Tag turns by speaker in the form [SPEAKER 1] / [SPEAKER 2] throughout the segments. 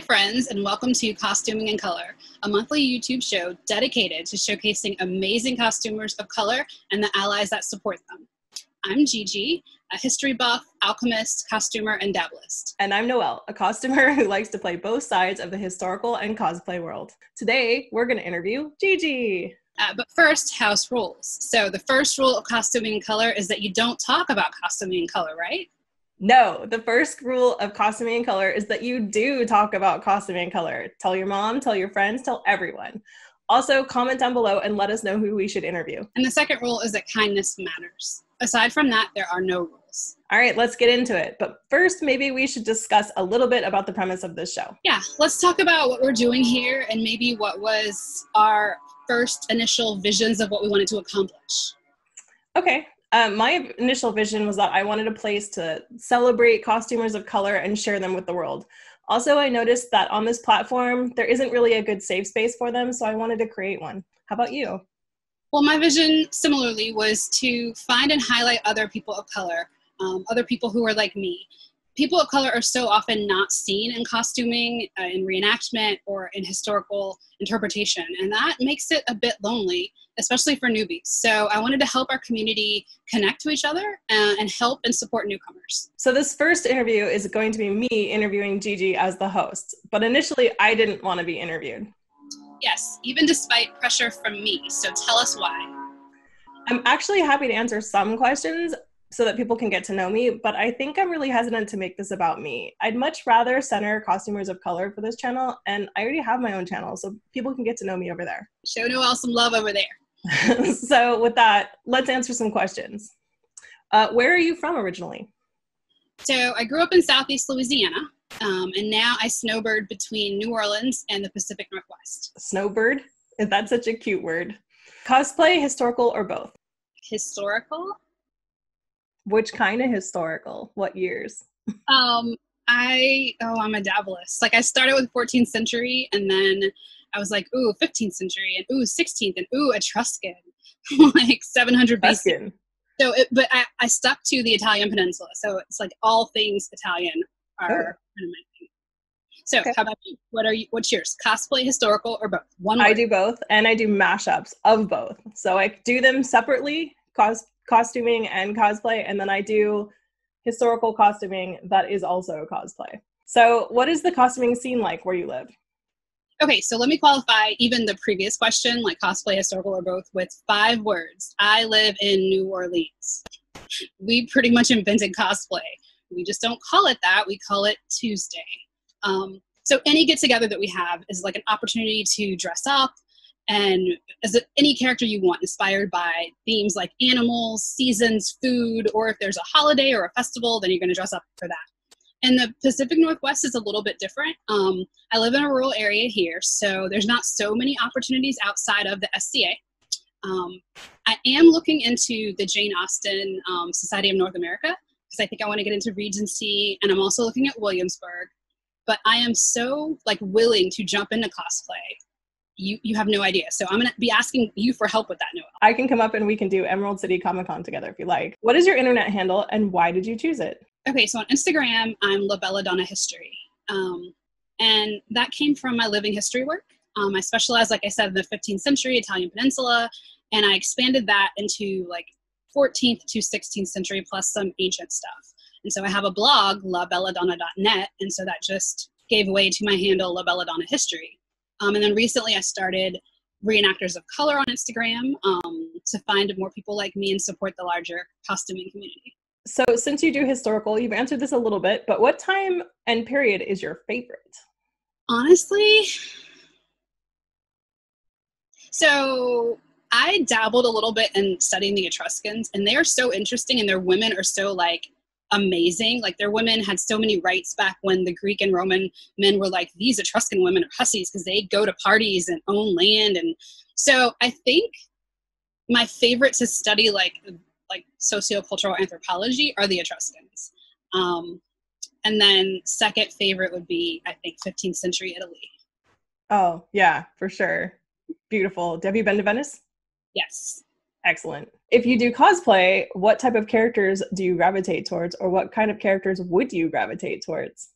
[SPEAKER 1] Hi friends, and welcome to Costuming in Color, a monthly YouTube show dedicated to showcasing amazing costumers of color and the allies that support them. I'm Gigi, a history buff, alchemist, costumer, and dabblist.
[SPEAKER 2] And I'm Noelle, a costumer who likes to play both sides of the historical and cosplay world. Today, we're going to interview Gigi.
[SPEAKER 1] But first, house rules. So the first rule of Costuming in Color is that you don't talk about costuming in color, right?
[SPEAKER 2] No, the first rule of Costuming in Color is that you do talk about costuming in color. Tell your mom, tell your friends, tell everyone. Also, comment down below and let us know who we should interview.
[SPEAKER 1] And the second rule is that kindness matters. Aside from that, there are no rules.
[SPEAKER 2] All right, let's get into it. But first, maybe we should discuss a little bit about the premise of this show.
[SPEAKER 1] Yeah, let's talk about what we're doing here and maybe what was our first initial visions of what we wanted to accomplish.
[SPEAKER 2] Okay. My initial vision was that I wanted a place to celebrate costumers of color and share them with the world. Also, I noticed that on this platform, there isn't really a good safe space for them, so I wanted to create one. How about you?
[SPEAKER 1] Well, my vision, similarly, was to find and highlight other people of color, other people who are like me. People of color are so often not seen in costuming, in reenactment, or in historical interpretation, and that makes it a bit lonely, especially for newbies. So I wanted to help our community connect to each other and help and support newcomers.
[SPEAKER 2] So this first interview is going to be me interviewing Gigi as the host, but initially I didn't want to be interviewed.
[SPEAKER 1] Yes, even despite pressure from me. So tell us why.
[SPEAKER 2] I'm actually happy to answer some questions so that people can get to know me, but I think I'm really hesitant to make this about me. I'd much rather center costumers of color for this channel, and I already have my own channel, so people can get to know me over there.
[SPEAKER 1] Show Noelle some love over there.
[SPEAKER 2] So with that, let's answer some questions. Where are you from originally?
[SPEAKER 1] So I grew up in Southeast Louisiana, and now I snowbird between New Orleans and the Pacific Northwest.
[SPEAKER 2] Snowbird? That's such a cute word. Cosplay, historical, or both?
[SPEAKER 1] Historical?
[SPEAKER 2] Which kind of historical? What years?
[SPEAKER 1] I'm a dabblist. Like I started with 14th century, and then I was like, ooh, 15th century, and ooh, 16th, and ooh, Etruscan, like 700 BC. So, but I stuck to the Italian peninsula. So it's like all things Italian are kind of my thing. So okay. How about you? What's yours? Cosplay, historical, or both? One word.
[SPEAKER 2] I do both, and I do mashups of both. So I do them separately, costuming and cosplay, and then I do historical costuming that is also cosplay. So what is the costuming scene like where you live?
[SPEAKER 1] Okay, so let me qualify even the previous question, like cosplay, historical, or both, with 5 words. I live in New Orleans. We pretty much invented cosplay. We just don't call it that. We call it Tuesday. So any get-together that we have is like an opportunity to dress up and as any character you want, inspired by themes like animals, seasons, food, or if there's a holiday or a festival, then you're going to dress up for that. And the Pacific Northwest is a little bit different. I live in a rural area here, so there's not so many opportunities outside of the SCA. I am looking into the Jane Austen Society of North America, because I think I want to get into Regency, and I'm also looking at Williamsburg. But I am so willing to jump into cosplay. You have no idea. So I'm going to be asking you for help with that, Noelle.
[SPEAKER 2] I can come up and we can do Emerald City Comic Con together if you like. What is your internet handle and why did you choose it?
[SPEAKER 1] Okay, so on Instagram, I'm LaBellaDonna History. And that came from my living history work. I specialize, like I said, in the 15th century Italian peninsula, and I expanded that into 14th to 16th century plus some ancient stuff. And so I have a blog, LaBellaDonna.net, and so that just gave way to my handle, LaBellaDonna History. And then recently I started Reenactors of Color on Instagram to find more people like me and support the larger costuming community.
[SPEAKER 2] So since you do historical, you've answered this a little bit, but what time and period is your favorite?
[SPEAKER 1] Honestly, so I dabbled a little bit in studying the Etruscans, and they are so interesting, and their women are so amazing. Their women had so many rights back when the Greek and Roman men were like, these Etruscan women are hussies because they'd go to parties and own land. And so I think my favorite to study like sociocultural anthropology are the Etruscans. And then second favorite would be, I think, 15th century Italy.
[SPEAKER 2] Oh, yeah, for sure. Beautiful. Have you been to Venice?
[SPEAKER 1] Yes.
[SPEAKER 2] Excellent. If you do cosplay, what type of characters do you gravitate towards, or what kind of characters would you gravitate towards?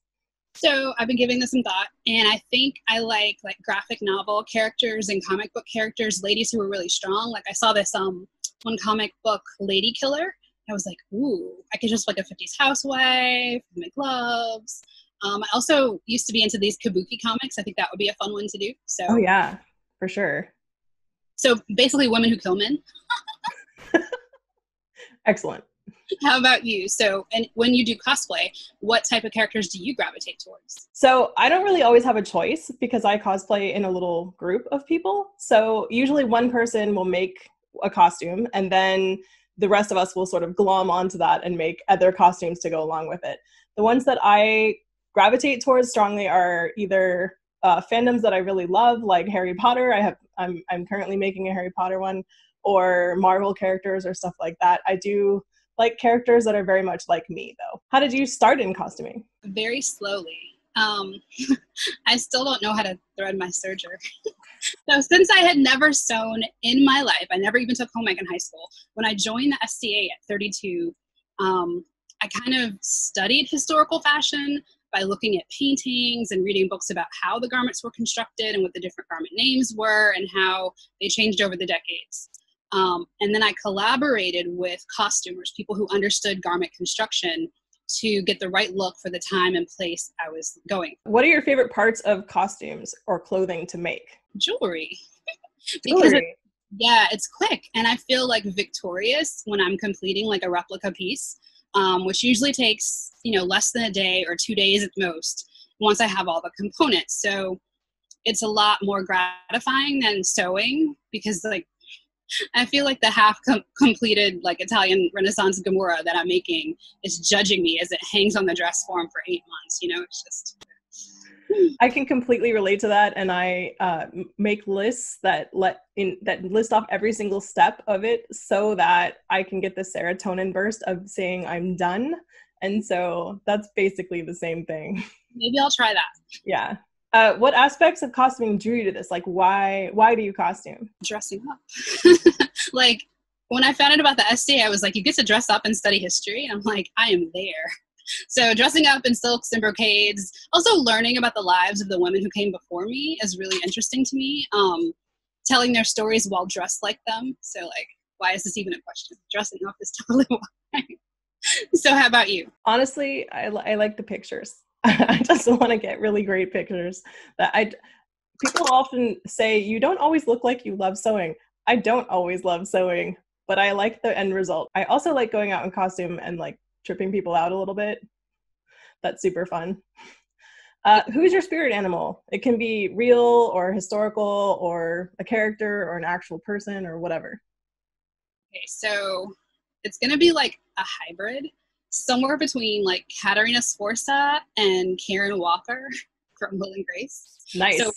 [SPEAKER 1] So I've been giving this some thought, and I think I like graphic novel characters and comic book characters, ladies who are really strong. Like I saw this one comic book, Lady Killer. I was like, ooh, I could just like a 50s housewife, make gloves. I also used to be into these kabuki comics. I think that would be a fun one to do. So,
[SPEAKER 2] Oh yeah, for sure.
[SPEAKER 1] So basically women who kill men.
[SPEAKER 2] Excellent.
[SPEAKER 1] How about you? So, and when you do cosplay, what type of characters do you gravitate towards?
[SPEAKER 2] So I don't really always have a choice because I cosplay in a little group of people. So usually one person will make a costume and then the rest of us will sort of glom onto that and make other costumes to go along with it. The ones that I gravitate towards strongly are either fandoms that I really love, like Harry Potter. I'm currently making a Harry Potter one, or Marvel characters or stuff like that. I do like characters that are very much like me, though. How did you start in costuming?
[SPEAKER 1] Very slowly. I still don't know how to thread my serger. So since I had never sewn in my life, I never even took home ec in high school. When I joined the SCA at 32, I kind of studied historical fashion by looking at paintings and reading books about how the garments were constructed and what the different garment names were and how they changed over the decades. And then I collaborated with costumers, people who understood garment construction, to get the right look for the time and place I was going.
[SPEAKER 2] What are your favorite parts of costumes or clothing to make?
[SPEAKER 1] Jewelry.
[SPEAKER 2] Jewelry.
[SPEAKER 1] It's quick. And I feel like victorious when I'm completing like a replica piece, which usually takes, less than a day or 2 days at most once I have all the components. So it's a lot more gratifying than sewing because I feel like the half completed Italian Renaissance Gomorrah that I'm making is judging me as it hangs on the dress form for 8 months. It's just.
[SPEAKER 2] I can completely relate to that, and I make lists that list off every single step of it so that I can get the serotonin burst of saying I'm done. And so that's basically the same thing.
[SPEAKER 1] Maybe I'll try that.
[SPEAKER 2] Yeah. What aspects of costuming drew you to this? Why do you costume?
[SPEAKER 1] Dressing up. When I found out about the SDA, I was like, you get to dress up and study history. And I'm like, I am there. So dressing up in silks and brocades, also learning about the lives of the women who came before me is really interesting to me. Telling their stories while dressed like them. So why is this even a question? Dressing up is totally why. So how about you?
[SPEAKER 2] Honestly, I like the pictures. I just want to get really great pictures. People often say, you don't always look like you love sewing. I don't always love sewing, but I like the end result. I also like going out in costume and tripping people out a little bit. That's super fun. Who's your spirit animal? It can be real or historical or a character or an actual person or whatever.
[SPEAKER 1] Okay, so it's going to be a hybrid. Somewhere between Katarina Sforza and Karen Walker from Will and Grace.
[SPEAKER 2] Nice.
[SPEAKER 1] So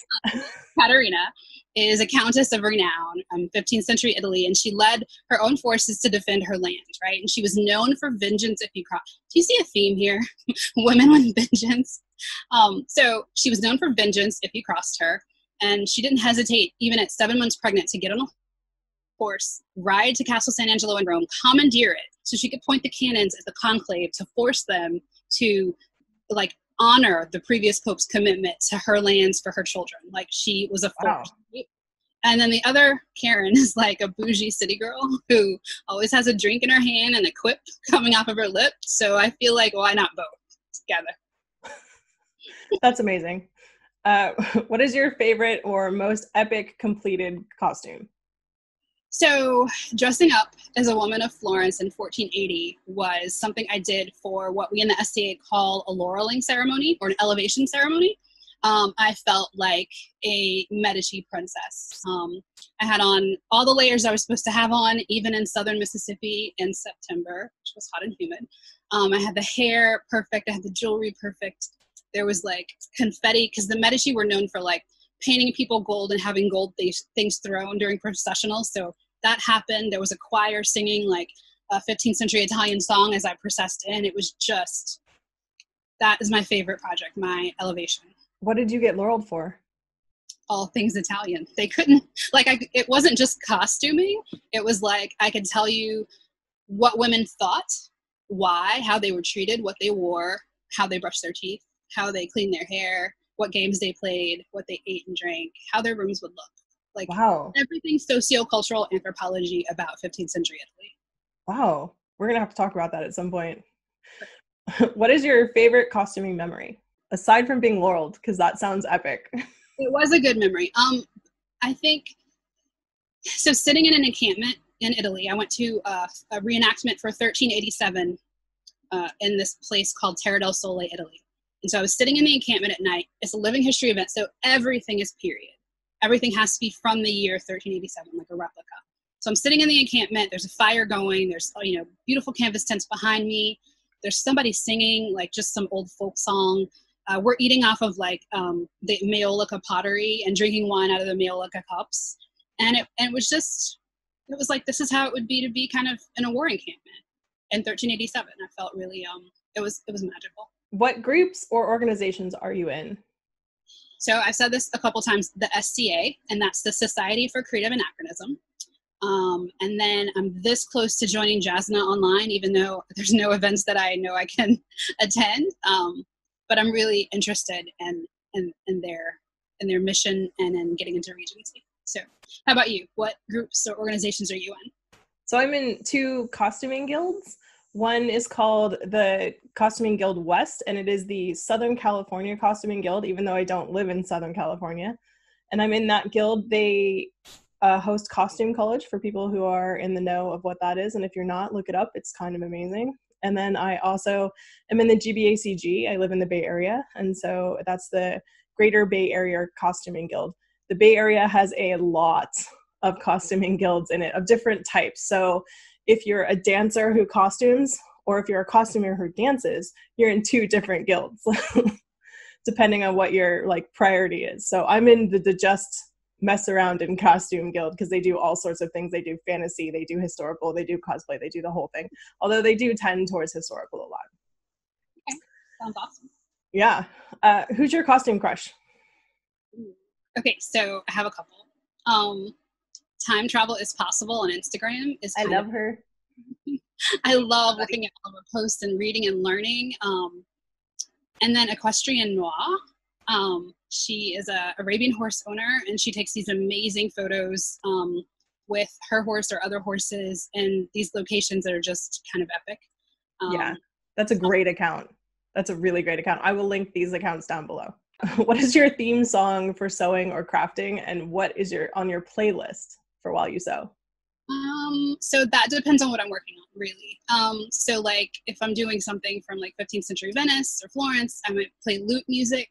[SPEAKER 1] Katarina is a countess of renown, 15th century Italy, and she led her own forces to defend her land, right? And she was known for vengeance if you cross. Do you see a theme here? Women with vengeance. So she was known for vengeance if you crossed her, and she didn't hesitate, even at 7 months pregnant, to get on a horse, ride to Castle San Angelo in Rome, commandeer it, so she could point the cannons at the conclave to force them to honor the previous pope's commitment to her lands for her children. She was a force. Wow. And then the other Karen is a bougie city girl who always has a drink in her hand and a quip coming off of her lip. So I feel why not both together?
[SPEAKER 2] That's amazing. What is your favorite or most epic completed costume?
[SPEAKER 1] So dressing up as a woman of Florence in 1480 was something I did for what we in the SCA call a laureling ceremony or an elevation ceremony. I felt like a Medici princess. I had on all the layers I was supposed to have on, even in southern Mississippi in September, which was hot and humid. I had the hair perfect. I had the jewelry perfect. There was confetti, because the Medici were known for painting people gold and having gold things thrown during processionals. So that happened. There was a choir singing a 15th century Italian song as I processed in. It was just, that is my favorite project, my elevation.
[SPEAKER 2] What did you get laureled for?
[SPEAKER 1] All things Italian. They couldn't, it wasn't just costuming. It was I could tell you what women thought, why, how they were treated, what they wore, how they brushed their teeth. how they cleaned their hair, what games they played, what they ate and drank, how their rooms would look. Like
[SPEAKER 2] Wow.
[SPEAKER 1] everything sociocultural anthropology about 15th century Italy.
[SPEAKER 2] Wow. We're going to have to talk about that at some point. What is your favorite costuming memory? Aside from being laureled, because that sounds epic.
[SPEAKER 1] It was a good memory. I think, so sitting in an encampment in Italy, I went to a reenactment for 1387 in this place called Terra del Sole, Italy. And so I was sitting in the encampment at night. It's a living history event, so everything is period. Everything has to be from the year 1387, like a replica. So I'm sitting in the encampment. There's a fire going. There's, beautiful canvas tents behind me. There's somebody singing, like, just some old folk song. We're eating off of, like, the Maiolica pottery and drinking wine out of the Maiolica cups. And it was like, this is how it would be to be kind of in a war encampment in 1387. I felt really, it was magical.
[SPEAKER 2] What groups or organizations are you in?
[SPEAKER 1] So I've said this a couple times, the SCA, and that's the Society for Creative Anachronism. And then I'm this close to joining Jasna Online, even though there's no events that I know I can attend. But I'm really interested in their mission and in getting into Regency. So how about you? What groups or organizations are you in?
[SPEAKER 2] So I'm in 2 costuming guilds. One is called the Costuming Guild West, and it is the Southern California Costuming Guild, even though I don't live in Southern California. And I'm in that guild. They host Costume College for people who are in the know of what that is. And if you're not, look it up. It's kind of amazing. And then I also am in the GBACG. I live in the Bay Area. And so that's the Greater Bay Area Costuming Guild. The Bay Area has a lot of costuming guilds in it of different types. So if you're a dancer who costumes, or if you're a costumer who dances, you're in 2 different guilds, depending on what your like priority is. So I'm in the just mess around in costume guild because they do all sorts of things. They do fantasy, they do historical, they do cosplay, they do the whole thing. Although they do tend towards historical a lot.
[SPEAKER 1] Okay, sounds awesome.
[SPEAKER 2] Yeah. Who's your costume crush?
[SPEAKER 1] Okay, so I have a couple. Time Travel is Possible on Instagram is
[SPEAKER 2] I love her.
[SPEAKER 1] I love looking at all her posts and reading and learning. And then Equestrian Noire. She is a Arabian horse owner, and she takes these amazing photos with her horse or other horses in these locations that are just kind of epic.
[SPEAKER 2] Yeah, that's a great account. That's a really great account. I will link these accounts down below. What is your theme song for sewing or crafting, and what is on your playlist for while you sew?
[SPEAKER 1] So that depends on what I'm working on, really. So like if I'm doing something from like 15th century Venice or Florence, I might play lute music.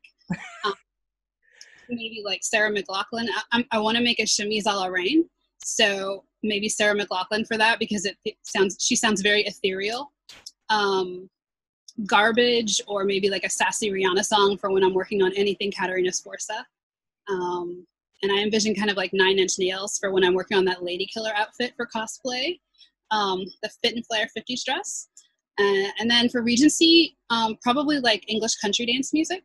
[SPEAKER 1] Maybe like Sarah McLachlan. I want to make a chemise a la reine, so maybe Sarah McLachlan for that because she sounds very ethereal. Garbage, or maybe like a sassy Rihanna song for when I'm working on anything Caterina Sforza. And I envision kind of like 9 Inch Nails for when I'm working on that lady killer outfit for cosplay. The Fit and Flare 50s dress. And then for Regency, probably like English country dance music.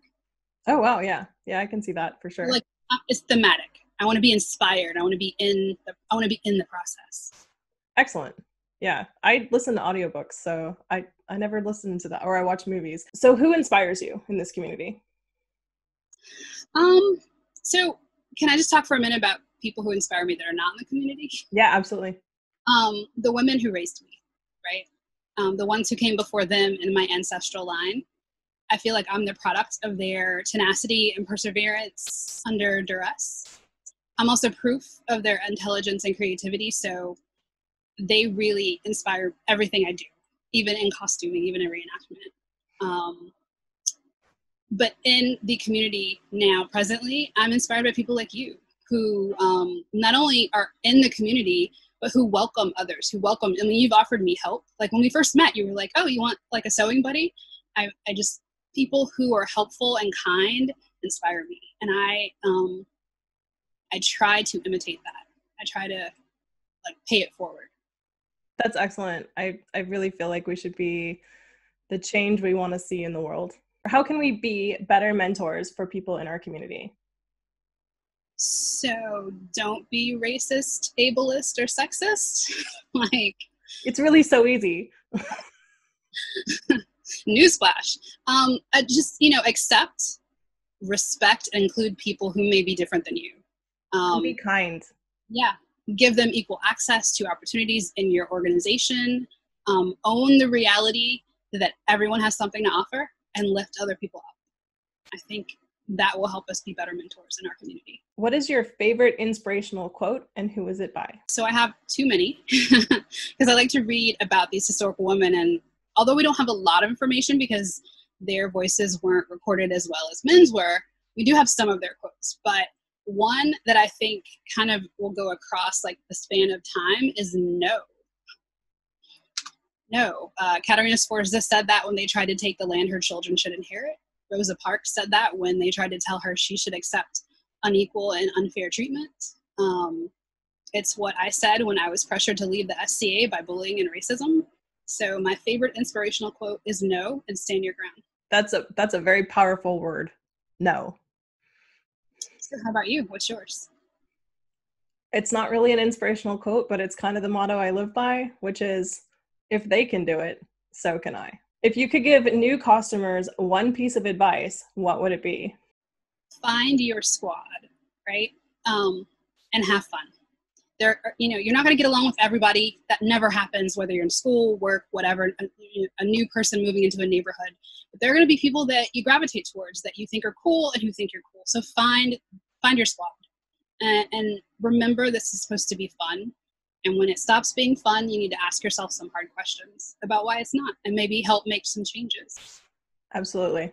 [SPEAKER 2] Oh, wow. Yeah. Yeah, I can see that for sure.
[SPEAKER 1] Like it's thematic. I want to be inspired. I want to be in the process.
[SPEAKER 2] Excellent. Yeah. I listen to audiobooks, so I never listened to that, or I watch movies. So who inspires you in this community?
[SPEAKER 1] So can I just talk for a minute about people who inspire me that are not in the community?
[SPEAKER 2] Yeah, absolutely.
[SPEAKER 1] The women who raised me, right? The ones who came before them in my ancestral line. I feel like I'm the product of their tenacity and perseverance under duress. I'm also proof of their intelligence and creativity, so they really inspire everything I do, even in costuming, even in reenactment. But in the community now, presently, I'm inspired by people like you who not only are in the community, but who welcome others, who welcome, I mean, you've offered me help. Like when we first met, you were like, oh, you want like a sewing buddy? People who are helpful and kind inspire me. And I try to imitate that. I try to like pay it forward.
[SPEAKER 2] That's excellent. I really feel like we should be the change we want to see in the world. How can we be better mentors for people in our community?
[SPEAKER 1] So don't be racist, ableist, or sexist. Like
[SPEAKER 2] it's really so easy.
[SPEAKER 1] Newsflash. Just, accept, respect, and include people who may be different than you.
[SPEAKER 2] Be kind.
[SPEAKER 1] Yeah. Give them equal access to opportunities in your organization. Own the reality that everyone has something to offer and lift other people up. I think that will help us be better mentors in our community.
[SPEAKER 2] What is your favorite inspirational quote and who is it by?
[SPEAKER 1] So I have too many because I like to read about these historical women, and although we don't have a lot of information because their voices weren't recorded as well as men's were, we do have some of their quotes. But one that I think kind of will go across like the span of time is no. No. Katerina Sforza said that when they tried to take the land her children should inherit. Rosa Parks said that when they tried to tell her she should accept unequal and unfair treatment. It's what I said when I was pressured to leave the SCA by bullying and racism. So my favorite inspirational quote is no, and stand your ground.
[SPEAKER 2] That's a very powerful word. No.
[SPEAKER 1] So how about you? What's yours?
[SPEAKER 2] It's not really an inspirational quote, but it's kind of the motto I live by, which is, if they can do it, so can I. If you could give new costumers one piece of advice, what would it be?
[SPEAKER 1] Find your squad, right? And have fun. You're not going to get along with everybody. That never happens, whether you're in school, work, whatever, a new person moving into a neighborhood. But there are going to be people that you gravitate towards that you think are cool and who think you're cool. So find your squad. And remember, this is supposed to be fun. And when it stops being fun, you need to ask yourself some hard questions about why it's not, and maybe help make some changes.
[SPEAKER 2] Absolutely.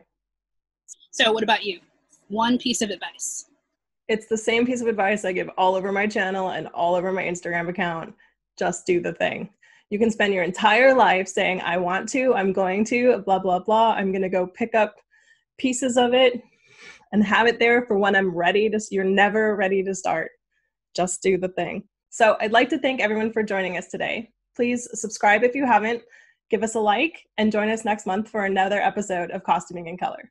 [SPEAKER 1] So what about you? One piece of advice.
[SPEAKER 2] It's the same piece of advice I give all over my channel and all over my Instagram account. Just do the thing. You can spend your entire life saying, I want to, I'm going to, blah, blah, blah. I'm going to go pick up pieces of it and have it there for when I'm ready to. You're never ready to start. Just do the thing. So I'd like to thank everyone for joining us today. Please subscribe if you haven't, give us a like, and join us next month for another episode of Costuming in Color.